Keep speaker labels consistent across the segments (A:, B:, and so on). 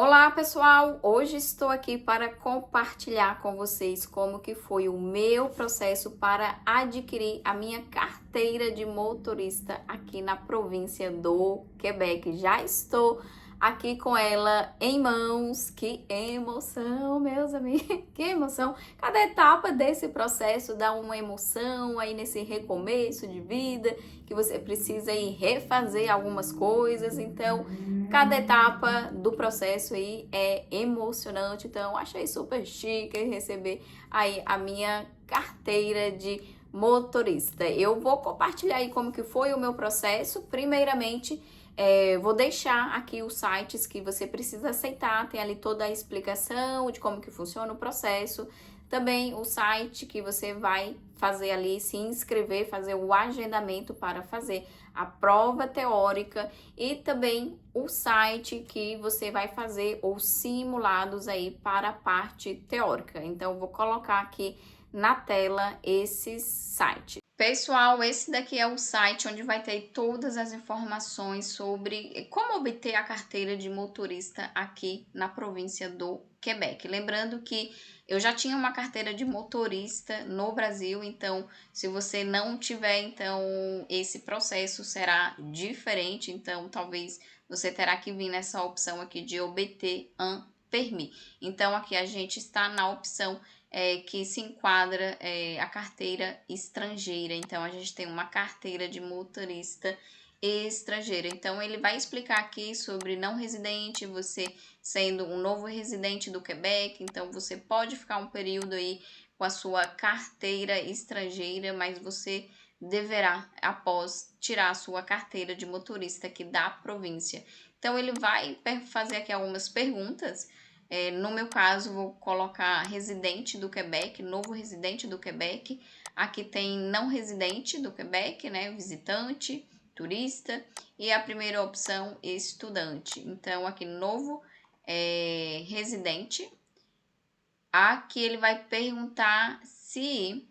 A: Olá pessoal, hoje estou aqui para compartilhar com vocês como que foi o meu processo para adquirir a minha carteira de motorista aqui na província do Quebec. Já estou aqui com ela em mãos. Que emoção, meus amigos, que emoção! Cada etapa desse processo dá uma emoção aí nesse recomeço de vida, que você precisa ir refazer algumas coisas, então cada etapa do processo aí é emocionante, então achei super chique receber aí a minha carteira de motorista. Eu vou compartilhar aí como que foi o meu processo. Primeiramente, vou deixar aqui os sites que você precisa aceitar, tem ali toda a explicação de como que funciona o processo. Também o site que você vai fazer ali, se inscrever, fazer o agendamento para fazer a prova teórica e também o site que você vai fazer os simulados aí para a parte teórica. Então, vou colocar aqui na tela esse site. Pessoal, esse daqui é o site onde vai ter todas as informações sobre como obter a carteira de motorista aqui na província do Quebec. Lembrando que eu já tinha uma carteira de motorista no Brasil, então se você não tiver, então esse processo será diferente, então talvez você terá que vir nessa opção aqui de obter un permis. Então aqui a gente está na opção que se enquadra a carteira estrangeira. Então a gente tem uma carteira de motorista estrangeira. Então ele vai explicar aqui sobre não residente, você sendo um novo residente do Quebec, então você pode ficar um período aí com a sua carteira estrangeira, mas você deverá, após tirar a sua carteira de motorista aqui da província. Então ele vai fazer aqui algumas perguntas. No meu caso, vou colocar residente do Quebec, novo residente do Quebec. Aqui tem não residente do Quebec, né? Visitante, turista. E a primeira opção, estudante. Então, aqui, novo residente. Aqui ele vai perguntar se...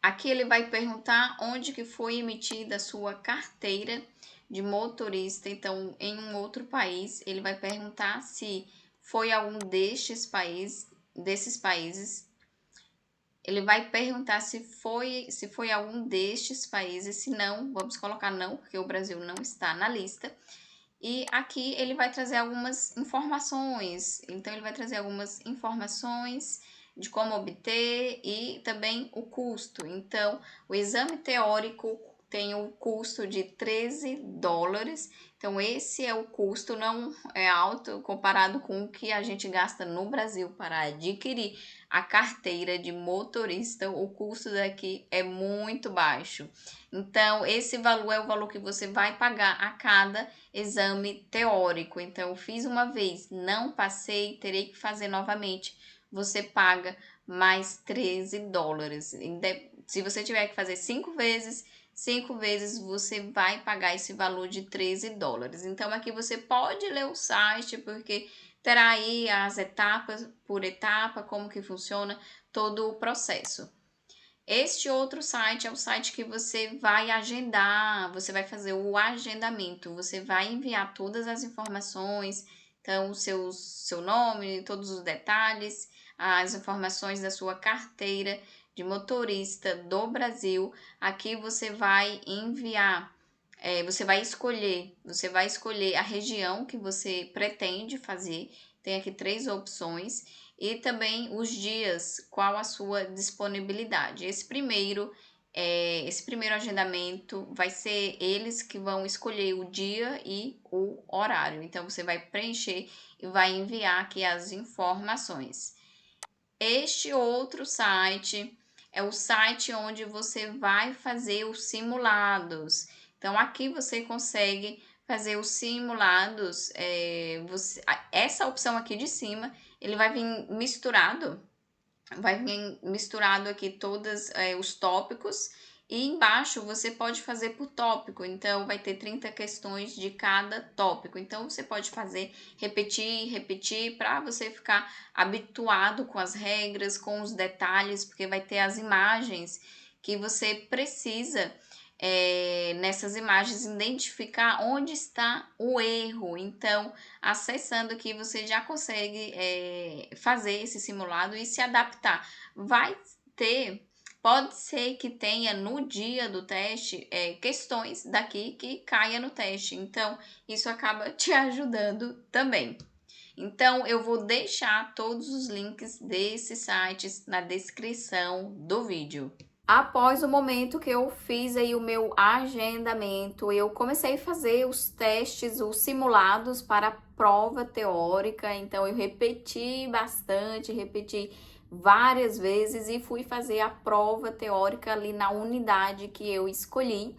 A: Aqui ele vai perguntar onde que foi emitida a sua carteira de motorista. Então, em um outro país, ele vai perguntar se foi algum desses países. Ele vai perguntar se foi algum destes países. Se não, vamos colocar não, porque o Brasil não está na lista. E aqui ele vai trazer algumas informações. Então, ele vai trazer algumas informações de como obter e também o custo. Então, o exame teórico tem o custo de $13. Então, esse é o custo, não é alto comparado com o que a gente gasta no Brasil para adquirir a carteira de motorista. O custo daqui é muito baixo. Então, esse valor é o valor que você vai pagar a cada exame teórico. Então, eu fiz uma vez, não passei, terei que fazer novamente. Você paga mais $13. Se você tiver que fazer 5 vezes você vai pagar esse valor de $13. Então, aqui você pode ler o site, porque terá aí as etapas por etapa, como que funciona todo o processo. Este outro site é o site que você vai agendar, você vai fazer o agendamento, você vai enviar todas as informações, então seu nome, todos os detalhes, as informações da sua carteira de motorista do Brasil. Aqui você vai enviar, você vai escolher a região que você pretende fazer. Tem aqui 3 opções e também os dias, qual a sua disponibilidade. Esse primeiro agendamento vai ser eles que vão escolher o dia e o horário. Então você vai preencher e vai enviar aqui as informações. Este outro site é o site onde você vai fazer os simulados. Então aqui você consegue fazer os simulados. Essa opção aqui de cima, ele vai vir misturado aqui todos os tópicos. E embaixo você pode fazer por tópico, então vai ter 30 questões de cada tópico. Então você pode fazer, repetir, para você ficar habituado com as regras, com os detalhes, porque vai ter as imagens que você precisa nessas imagens, identificar onde está o erro. Então, acessando aqui, você já consegue fazer esse simulado e se adaptar. Pode ser que tenha no dia do teste questões daqui que caia no teste. Então, isso acaba te ajudando também. Então, eu vou deixar todos os links desses sites na descrição do vídeo. Após o momento que eu fiz aí o meu agendamento, eu comecei a fazer os testes, os simulados para a prova teórica. Então, eu repeti bastante, repeti várias vezes e fui fazer a prova teórica ali na unidade que eu escolhi.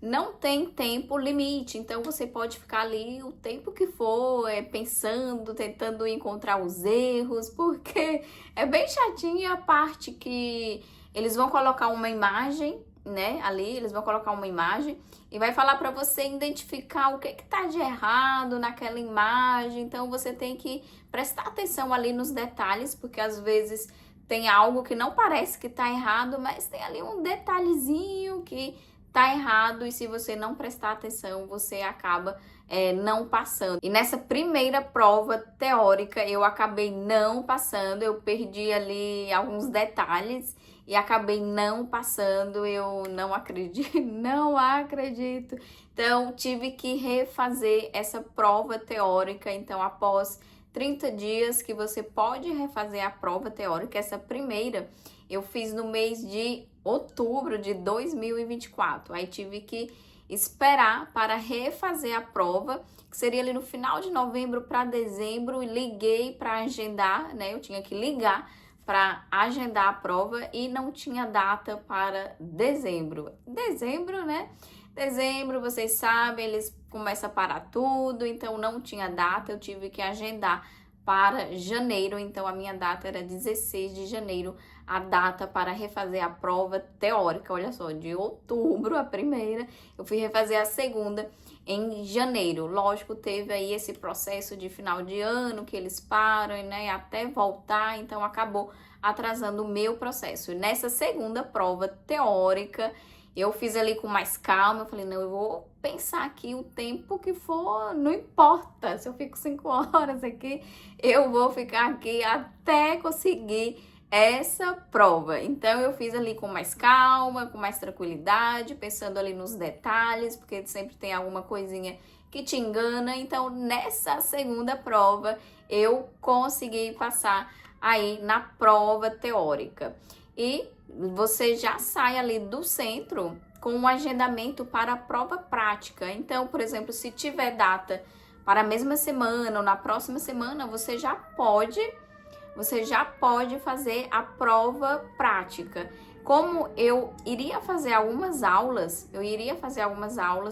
A: Não tem tempo limite, então você pode ficar ali o tempo que for, pensando, tentando encontrar os erros, porque é bem chatinha a parte que eles vão colocar uma imagem, né, ali, eles vão colocar uma imagem e vai falar para você identificar o que tá de errado naquela imagem. Então você tem que prestar atenção ali nos detalhes, porque às vezes tem algo que não parece que tá errado, mas tem ali um detalhezinho que tá errado, e se você não prestar atenção, você acaba não passando. E nessa primeira prova teórica, eu acabei não passando, eu perdi ali alguns detalhes e acabei não passando. Eu não acredito, não acredito. Então, tive que refazer essa prova teórica. Então, após 30 dias que você pode refazer a prova teórica, essa primeira eu fiz no mês de outubro de 2024. Aí tive que esperar para refazer a prova, que seria ali no final de novembro para dezembro, e liguei para agendar, né? Eu tinha que ligar para agendar a prova e não tinha data para dezembro. Dezembro, né? Dezembro, vocês sabem, eles começam a parar tudo, então não tinha data, eu tive que agendar para janeiro. Então a minha data era 16 de janeiro, a data para refazer a prova teórica. Olha só, de outubro a primeira, eu fui refazer a segunda em janeiro. Lógico, teve aí esse processo de final de ano que eles param, né, até voltar, então acabou atrasando o meu processo. E nessa segunda prova teórica, eu fiz ali com mais calma. Eu falei, não, eu vou pensar aqui o tempo que for, não importa. Se eu fico 5 horas aqui, eu vou ficar aqui até conseguir essa prova. Então, eu fiz ali com mais calma, com mais tranquilidade, pensando ali nos detalhes, porque sempre tem alguma coisinha que te engana. Então, nessa segunda prova, eu consegui passar aí na prova teórica. E você já sai ali do centro com um agendamento para a prova prática. Então, por exemplo, se tiver data para a mesma semana ou na próxima semana, você já pode fazer a prova prática. Como eu iria fazer algumas aulas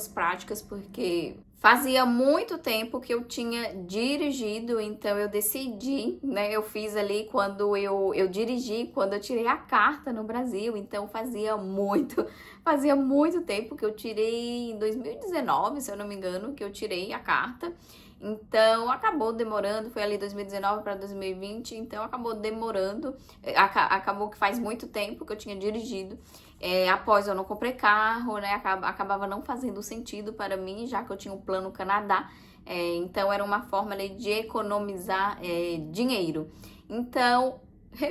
A: práticas, porque fazia muito tempo que eu tinha dirigido, então eu decidi, né? Eu fiz ali quando eu dirigi, quando eu tirei a carta no Brasil. Então fazia muito tempo que eu tirei, em 2019, se eu não me engano, que eu tirei a carta. Então acabou demorando, foi ali 2019 para 2020, então acabou demorando, acabou que faz muito tempo que eu tinha dirigido. Após eu não comprei carro, né, acabava não fazendo sentido para mim, já que eu tinha um plano Canadá. Então era uma forma ali de economizar dinheiro. Então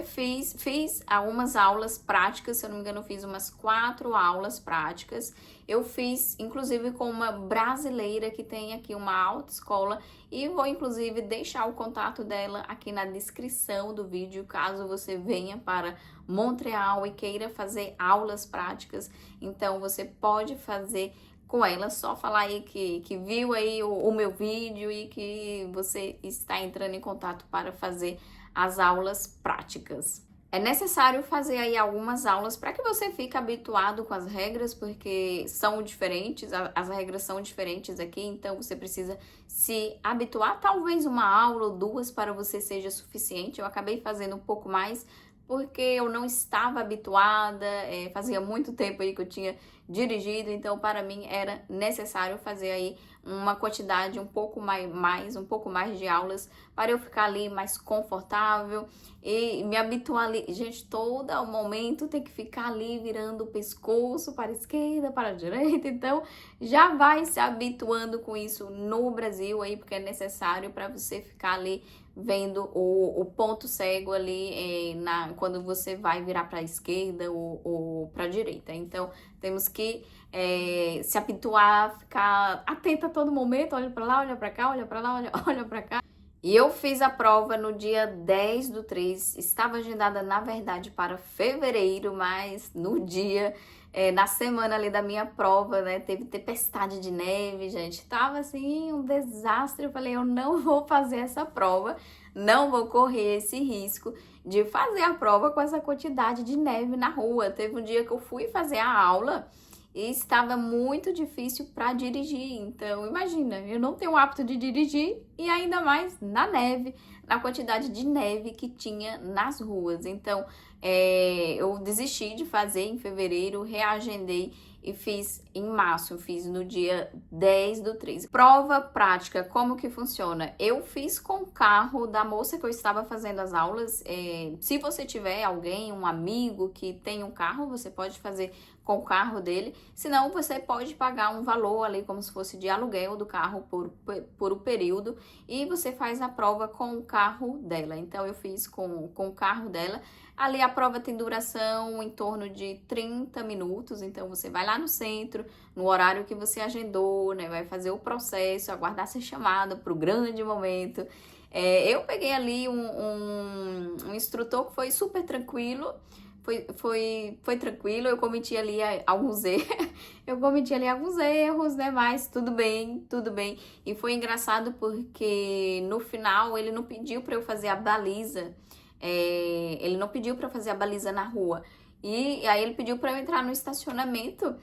A: fiz algumas aulas práticas, se eu não me engano, eu fiz umas 4 aulas práticas. Eu fiz, inclusive, com uma brasileira que tem aqui uma autoescola, e vou, inclusive, deixar o contato dela aqui na descrição do vídeo, caso você venha para Montreal e queira fazer aulas práticas. Então, você pode fazer com ela, só falar aí que viu aí o meu vídeo e que você está entrando em contato para fazer as aulas práticas. É necessário fazer aí algumas aulas para que você fique habituado com as regras, porque são diferentes, as regras são diferentes aqui, então você precisa se habituar. Talvez uma aula ou 2 para você seja suficiente. Eu acabei fazendo um pouco mais porque eu não estava habituada, fazia muito tempo aí que eu tinha dirigido, então para mim era necessário fazer aí uma quantidade um pouco mais de aulas para eu ficar ali mais confortável e me habituar ali. Gente, todo o momento tem que ficar ali virando o pescoço para a esquerda, para a direita, então já vai se habituando com isso no Brasil aí, porque é necessário para você ficar ali vendo o ponto cego ali quando você vai virar para a esquerda ou para a direita. Então, temos que se habituar, ficar atenta a todo momento, olha para lá, olha para cá, olha para lá, olha para cá. E eu fiz a prova no dia 10/3, estava agendada, na verdade, para fevereiro, mas no dia, na semana ali da minha prova, né, teve tempestade de neve, gente, tava assim, um desastre. Eu falei, eu não vou fazer essa prova, não vou correr esse risco de fazer a prova com essa quantidade de neve na rua. Teve um dia que eu fui fazer a aula e estava muito difícil para dirigir. Então, imagina, eu não tenho o hábito de dirigir e ainda mais na neve, na quantidade de neve que tinha nas ruas. Então, eu desisti de fazer em fevereiro, reagendei e fiz em março, fiz no dia 10/3. Prova prática, como que funciona? Eu fiz com o carro da moça que eu estava fazendo as aulas. Se você tiver alguém, um amigo que tem um carro, você pode fazer com o carro dele. Senão, você pode pagar um valor ali, como se fosse de aluguel do carro por um período, e você faz a prova com o carro dela. Então, eu fiz com o carro dela. Ali a prova tem duração em torno de 30 minutos, então você vai lá no centro, no horário que você agendou, né? Vai fazer o processo, aguardar ser chamado para o grande momento. Eu peguei ali um instrutor que foi super tranquilo, foi tranquilo. Eu cometi ali alguns erros, né? Mas tudo bem. E foi engraçado porque no final ele não pediu para eu fazer a baliza. Ele não pediu para fazer a baliza na rua. E aí ele pediu para eu entrar no estacionamento.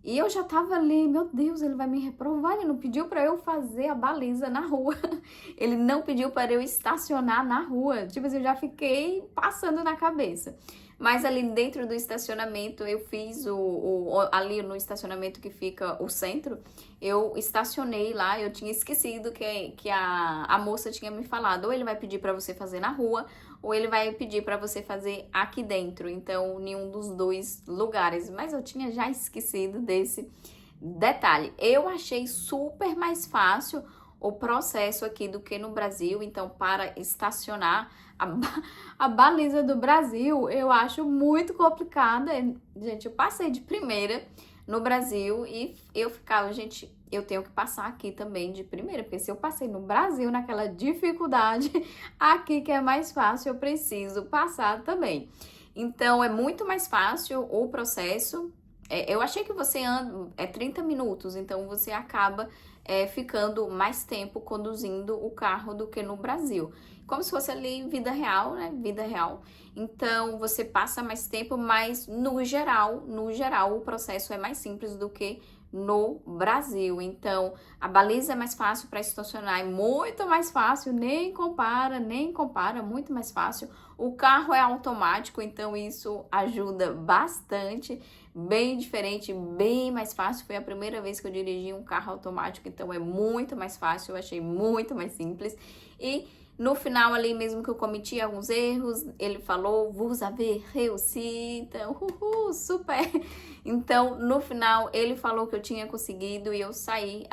A: E eu já tava ali, meu Deus, ele vai me reprovar. Ele não pediu para eu fazer a baliza na rua. Ele não pediu para eu estacionar na rua. Tipo assim, eu já fiquei passando na cabeça. Mas ali dentro do estacionamento, eu fiz ali no estacionamento que fica o centro, eu estacionei lá. Eu tinha esquecido que a moça tinha me falado, ou ele vai pedir para você fazer na rua, ou ele vai pedir para você fazer aqui dentro. Então, nenhum dos dois lugares. Mas eu tinha já esquecido desse detalhe. Eu achei super mais fácil o processo aqui do que no Brasil. Então, para estacionar, a baliza do Brasil eu acho muito complicada. Gente, eu passei de primeira no Brasil e eu ficava, gente, eu tenho que passar aqui também de primeira, porque se eu passei no Brasil naquela dificuldade, aqui que é mais fácil, eu preciso passar também. Então, é muito mais fácil o processo. Eu achei que você anda 30 minutos, então você acaba ficando mais tempo conduzindo o carro do que no Brasil. Como se fosse ali vida real, né? Vida real. Então, você passa mais tempo, mas no geral, o processo é mais simples do que no Brasil. Então, a baliza é mais fácil para estacionar, é muito mais fácil, nem compara, muito mais fácil. O carro é automático, então isso ajuda bastante, bem diferente, bem mais fácil. Foi a primeira vez que eu dirigi um carro automático, então é muito mais fácil, eu achei muito mais simples. E no final ali mesmo que eu cometi alguns erros, ele falou, vous avez réussi, então, super! Então, no final, ele falou que eu tinha conseguido e eu saí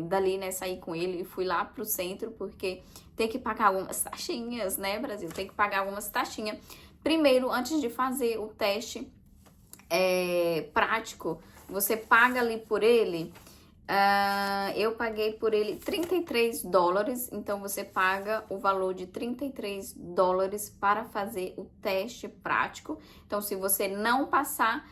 A: dali, né, saí com ele e fui lá pro centro, porque tem que pagar algumas taxinhas, né, Brasil? Tem que pagar algumas taxinhas. Primeiro, antes de fazer o teste prático, você paga ali por ele. Eu paguei por ele $33, então você paga o valor de $33 para fazer o teste prático. Então, se você não passar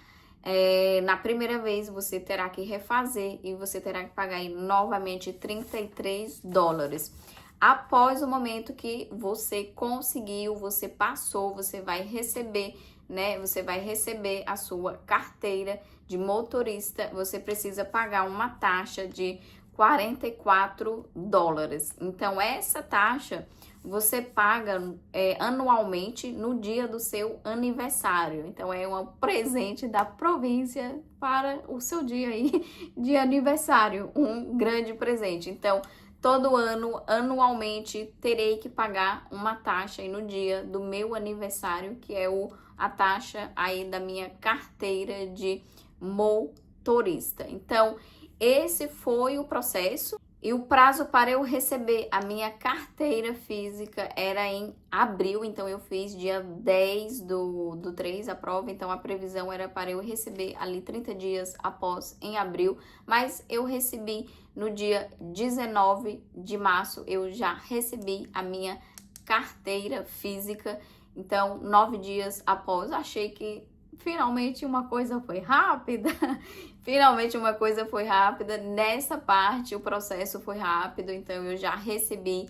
A: na primeira vez, você terá que refazer e você terá que pagar aí novamente $33. Após o momento que você conseguiu, você passou, você vai receber, né? Você vai receber a sua carteira de motorista. Você precisa pagar uma taxa de $44. Então, essa taxa você paga anualmente no dia do seu aniversário. Então, é um presente da província para o seu dia aí de aniversário, um grande presente. Então, todo ano, anualmente, terei que pagar uma taxa aí no dia do meu aniversário, que é a taxa aí da minha carteira de motorista. Então, esse foi o processo. E o prazo para eu receber a minha carteira física era em abril, então eu fiz dia 10 do 3 a prova, então a previsão era para eu receber ali 30 dias após, em abril, mas eu recebi no dia 19 de março, eu já recebi a minha carteira física, então 9 dias após, achei que finalmente uma coisa foi rápida. Finalmente uma coisa foi rápida. Nessa parte o processo foi rápido, então eu já recebi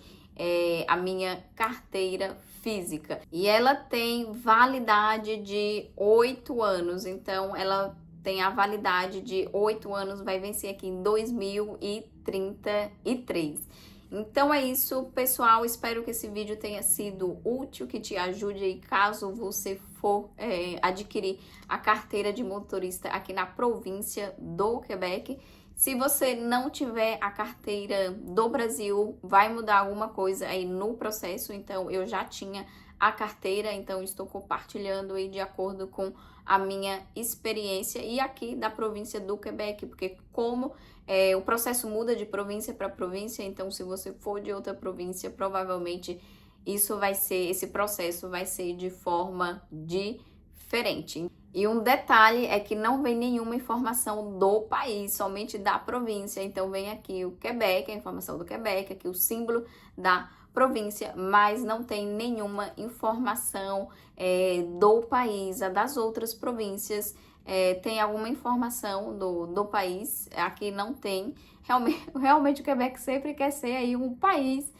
A: a minha carteira física. E ela tem validade de 8 anos, então ela tem a validade de 8 anos, vai vencer aqui em 2033. Então é isso, pessoal. Espero que esse vídeo tenha sido útil, que te ajude aí caso você for adquirir a carteira de motorista aqui na província do Quebec. Se você não tiver a carteira do Brasil, vai mudar alguma coisa aí no processo. Então, eu já tinha a carteira, então estou compartilhando aí de acordo com a minha experiência e aqui da província do Quebec, porque como o processo muda de província para província, então se você for de outra província, provavelmente esse processo vai ser de forma diferente. E um detalhe é que não vem nenhuma informação do país, somente da província. Então vem aqui o Quebec, a informação do Quebec, aqui o símbolo da província, mas não tem nenhuma informação do país. A das outras províncias tem alguma informação do país, aqui não tem. Realmente o Quebec sempre quer ser aí um país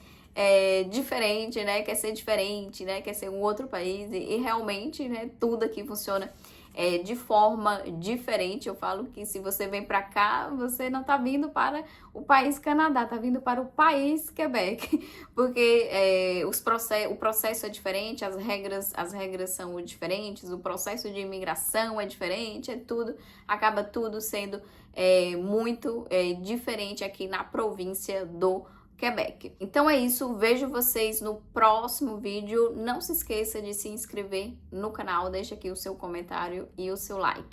A: diferente, né? Quer ser diferente, né? Quer ser um outro país e realmente, né? Tudo aqui funciona de forma diferente. Eu falo que se você vem para cá, você não tá vindo para o país Canadá, tá vindo para o país Quebec, porque o processo é diferente, as regras são diferentes, o processo de imigração é diferente, acaba tudo sendo muito diferente aqui na província do Quebec. Então é isso, vejo vocês no próximo vídeo. Não se esqueça de se inscrever no canal, deixa aqui o seu comentário e o seu like.